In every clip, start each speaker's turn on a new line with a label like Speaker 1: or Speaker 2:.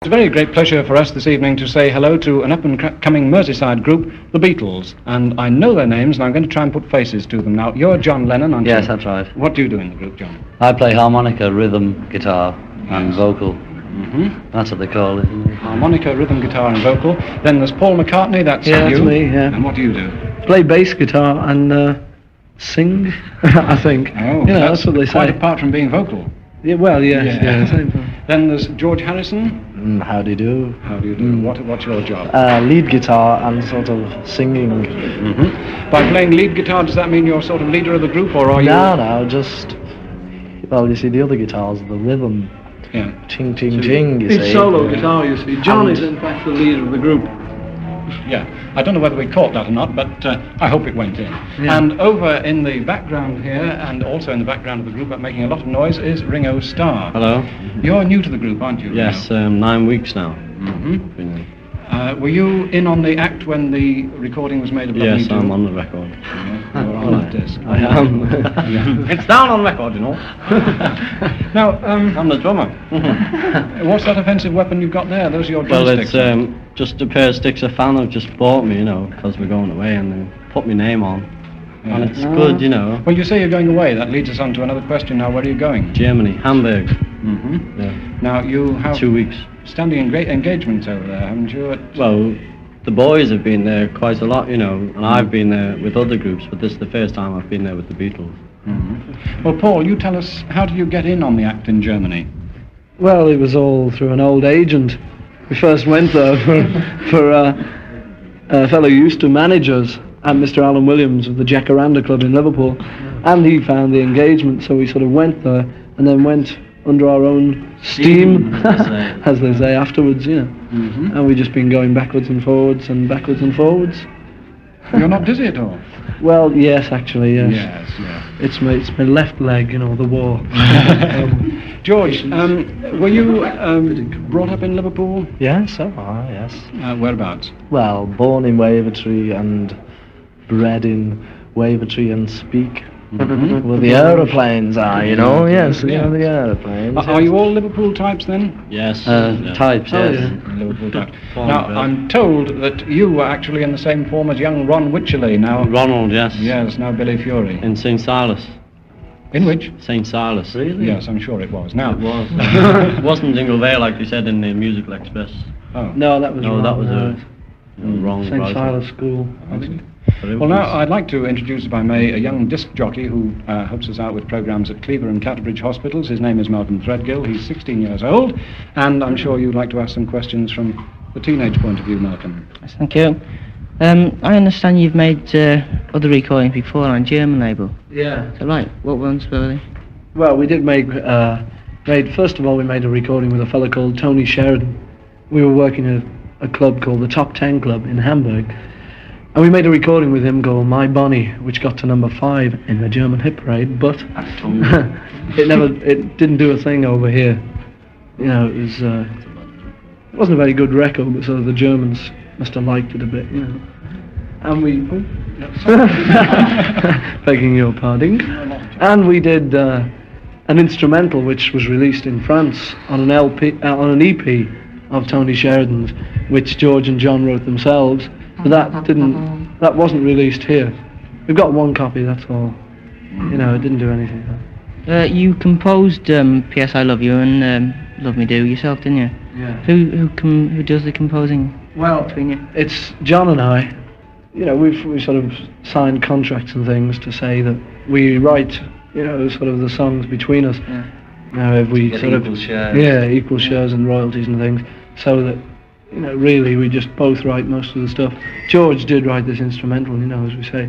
Speaker 1: It's a very great pleasure for us this evening to say hello to an up-and-coming Merseyside group, the Beatles. And I know their names, and I'm going to try and put faces to them. Now, you're John Lennon, aren't you?
Speaker 2: Yes, that's right.
Speaker 1: What do you do in the group, John?
Speaker 2: I play harmonica, rhythm, guitar, and vocal.
Speaker 1: Mm-hmm.
Speaker 2: That's what they call it.
Speaker 1: Harmonica, rhythm, guitar, and vocal. Then there's Paul McCartney, that's you.
Speaker 3: That's me, yeah.
Speaker 1: And what do you do?
Speaker 3: Play bass guitar and sing, I think.
Speaker 1: Oh,
Speaker 3: that's what they say.
Speaker 1: Quite apart from being vocal.
Speaker 3: Yeah, well, yeah. Same thing.
Speaker 1: Then there's George Harrison.
Speaker 3: How do you do?
Speaker 1: How do you do? What's your job?
Speaker 3: Lead guitar and sort of singing.
Speaker 1: Mm-hmm. By playing lead guitar, does that mean you're sort of leader of the group, or are you?
Speaker 3: No, just... Well, you see, the other guitars, the rhythm.
Speaker 1: Yeah.
Speaker 3: Ching, ching, ching, you see.
Speaker 4: It's solo guitar, you see. John is, in fact, the leader of the group.
Speaker 1: Yeah, I don't know whether we caught that or not, but I hope it went in.
Speaker 3: Yeah.
Speaker 1: And over in the background here, and also in the background of the group, but making a lot of noise, is Ringo Starr.
Speaker 5: Hello.
Speaker 1: You're new to the group, aren't you?
Speaker 5: Yes, 9 weeks now.
Speaker 1: Mm-hmm. Were you in on the act when the recording was made of Love Me
Speaker 5: Yes,
Speaker 1: Do?
Speaker 5: I'm on the record.
Speaker 1: Yeah, you're on that disc.
Speaker 5: I am.
Speaker 1: Yeah.
Speaker 5: It's down on record, you know.
Speaker 1: Now,
Speaker 5: I'm the drummer.
Speaker 1: what's that offensive weapon you've got there? Those are your
Speaker 5: Well,
Speaker 1: drumsticks.
Speaker 5: it's just a pair of sticks a fan have just bought me, you know, because we're going away, and they put my name on.
Speaker 1: Yeah.
Speaker 5: And it's good, you know.
Speaker 1: Well, you say you're going away. That leads us on to another question now. Where are you going?
Speaker 5: Germany, Hamburg.
Speaker 1: Mm-hmm.
Speaker 5: Yeah.
Speaker 1: Now, you have
Speaker 5: 2 weeks.
Speaker 1: standing engagements over there, haven't you?
Speaker 5: Well, the boys have been there quite a lot, you know, and I've been there with other groups, but this is the first time I've been there with the Beatles.
Speaker 1: Mm-hmm. Well, Paul, you tell us, how did you get in on the act in Germany?
Speaker 3: Well, it was all through an old agent. We first went there for a fellow who used to manage us, and Mr. Alan Williams of the Jacaranda Club in Liverpool, and he found the engagement, so we sort of went there, and then went under our own steam, as they say, afterwards, you know.
Speaker 1: Mm-hmm.
Speaker 3: And we've just been going backwards and forwards and backwards and forwards.
Speaker 1: You're not dizzy at all?
Speaker 3: Well, yes, actually, yes.
Speaker 1: Yes.
Speaker 3: It's my left leg, you know, the war.
Speaker 1: George, were you brought up in Liverpool?
Speaker 3: Yes, yes.
Speaker 1: Whereabouts?
Speaker 3: Well, born in Wavertree and bred in Wavertree and Speak.
Speaker 1: Mm-hmm.
Speaker 3: Well, the aeroplanes are, you know, yes,
Speaker 1: Yeah.
Speaker 3: the aeroplanes.
Speaker 1: Are you all Liverpool types then?
Speaker 5: Yes.
Speaker 2: Types,
Speaker 3: Oh,
Speaker 2: yes.
Speaker 3: yeah.
Speaker 1: Liverpool types.
Speaker 5: Form
Speaker 1: Now,
Speaker 5: bred.
Speaker 1: I'm told that you were actually in the same form as young Ron Wycherley, now...
Speaker 5: Ronald, yes.
Speaker 1: Yes, now Billy Fury.
Speaker 5: In St. Silas.
Speaker 1: In which?
Speaker 5: St. Silas.
Speaker 2: Really?
Speaker 1: Yes, I'm sure it was. Now...
Speaker 5: It was. It wasn't Jingle Vale like they said in the Musical Express.
Speaker 1: Oh.
Speaker 3: No, that was
Speaker 5: No,
Speaker 3: wrong.
Speaker 5: that was wrong.
Speaker 3: St.
Speaker 5: writing.
Speaker 3: Silas School.
Speaker 1: I see.
Speaker 5: But it
Speaker 1: Well, now,
Speaker 5: was-
Speaker 1: I'd like to introduce, if I may, a young disc jockey who helps us out with programmes at Cleaver and Catterbridge hospitals. His name is Malcolm Threadgill. He's 16 years old, and I'm sure you'd like to ask some questions from the teenage point of view, Malcolm.
Speaker 6: Yes, thank you. I understand you've made other recordings before on a German label.
Speaker 3: Yeah.
Speaker 6: Is that right? What ones were they?
Speaker 3: Well, we did first of all, we made a recording with a fellow called Tony Sheridan. We were working at a club called the Top 10 Club in Hamburg. And we made a recording with him called My Bonnie, which got to number 5 in the German hit parade, but it didn't do a thing over here. You know, it wasn't a very good record, but sort of the Germans must have liked it a bit, you know. And we, begging your pardon, and we did an instrumental which was released in France on an on an EP of Tony Sheridan's, which George and John wrote themselves. But that wasn't released here. We've got one copy, that's all. You know, it didn't do anything.
Speaker 6: You composed P.S. I Love You and Love Me Do yourself, didn't you?
Speaker 3: Yeah.
Speaker 6: Who does the composing between you?
Speaker 3: It's John and I. You know, we sort of signed contracts and things to say that we write, you know, sort of the songs between us.
Speaker 6: Yeah.
Speaker 3: Now, if we
Speaker 2: Get
Speaker 3: sort
Speaker 2: equal
Speaker 3: of
Speaker 2: shares.
Speaker 3: yeah, equal shares and royalties and things, so that, you know, really we just both write most of the stuff. George did write this instrumental, you know, as we say,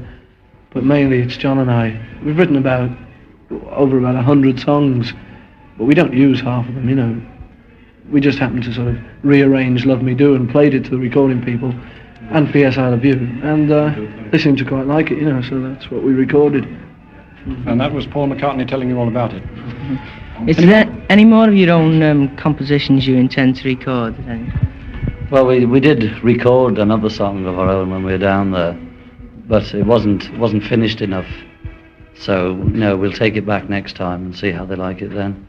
Speaker 3: but mainly it's John and I. We've written over about 100 songs, but we don't use half of them, you know. We just happened to sort of rearrange Love Me Do and played it to the recording people, and P.S. I Love You, and they seemed to quite like it, you know, so that's what we recorded.
Speaker 1: And that was Paul McCartney telling you all about it.
Speaker 6: Is there any more of your own compositions you intend to record?
Speaker 2: Well, we did record another song of our own when we were down there, but it wasn't finished enough. So no, we'll take it back next time and see how they like it then.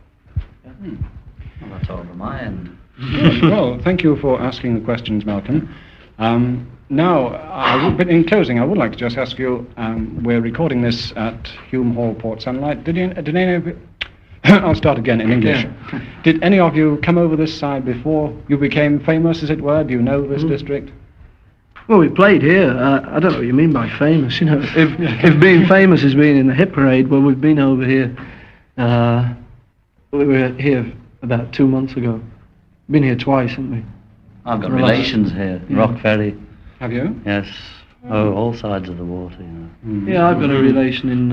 Speaker 2: Well, that's all on my end.
Speaker 1: Good. Well, thank you for asking the questions, Malcolm. Now, in closing, I would like to just ask you, we're recording this at Hume Hall, Port Sunlight. Did any of you... I'll start again in English.
Speaker 3: Yeah.
Speaker 1: Did any of you come over this side before you became famous, as it were? Do you know this district?
Speaker 3: Well, we played here. I don't know what you mean by famous. You know, if being famous is being in the hit parade, well, we've been over here. We were here about 2 months ago. Been here twice, haven't we?
Speaker 2: I've got
Speaker 3: Right.
Speaker 2: relations here,
Speaker 3: Yeah.
Speaker 2: Rock Ferry.
Speaker 1: Have you?
Speaker 2: Yes. Oh, all sides of the water, you know.
Speaker 1: Mm.
Speaker 3: Yeah, I've got a relation in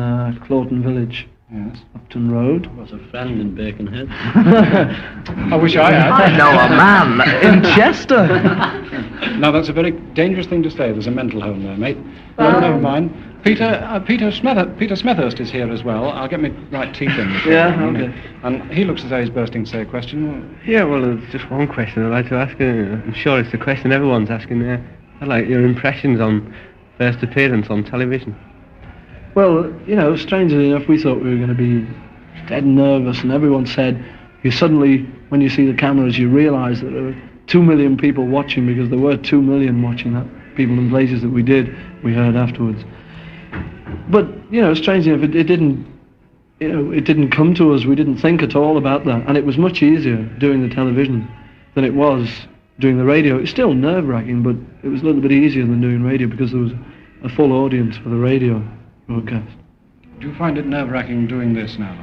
Speaker 3: Clawton Village,
Speaker 1: Yes.
Speaker 3: Upton Road.
Speaker 5: I've got a friend in Birkenhead.
Speaker 1: I wish I had.
Speaker 2: I know a man in Chester.
Speaker 1: Now, that's a very dangerous thing to say. There's a mental home there, mate. Well, never mind. Peter Smethurst is here as well. I'll get my right teeth in.
Speaker 3: Yeah, okay.
Speaker 1: And he looks as though he's bursting to say a question.
Speaker 7: Yeah, well, there's just one question I'd like to ask. I'm sure it's the question everyone's asking there. I'd like your impressions on first appearance on television.
Speaker 3: Well, you know, strangely enough, we thought we were going to be dead nervous, and everyone said, you suddenly, when you see the cameras, you realise that there were 2 million people watching, because there were 2 million watching that, people in places that we heard afterwards. But, you know, strangely enough, it didn't come to us. We didn't think at all about that, and it was much easier doing the television than it was doing the radio. It's still nerve-wracking, but it was a little bit easier than doing radio because there was a full audience for the radio broadcast.
Speaker 1: Do you find it nerve-wracking doing this now?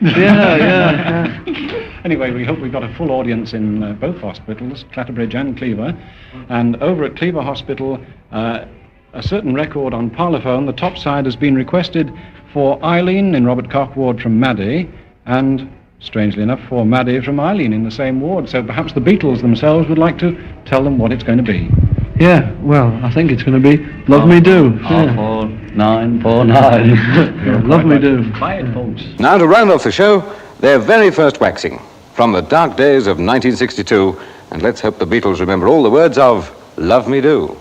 Speaker 3: Yeah.
Speaker 1: Anyway, we hope we've got a full audience in both hospitals, Clatterbridge and Cleaver. And over at Cleaver Hospital, a certain record on Parlophone, the top side has been requested for Eileen in Robert Koch ward from Maddie, and, strangely enough, for Maddie from Eileen in the same ward. So perhaps the Beatles themselves would like to tell them what it's going to be.
Speaker 3: Yeah, well, I think it's going to be Love Me Do. Yeah.
Speaker 2: 4949.
Speaker 3: Yeah, Love Me Do.
Speaker 2: Quiet, folks.
Speaker 8: Now, to round off the show, their very first waxing from the dark days of 1962, and let's hope the Beatles remember all the words of Love Me Do.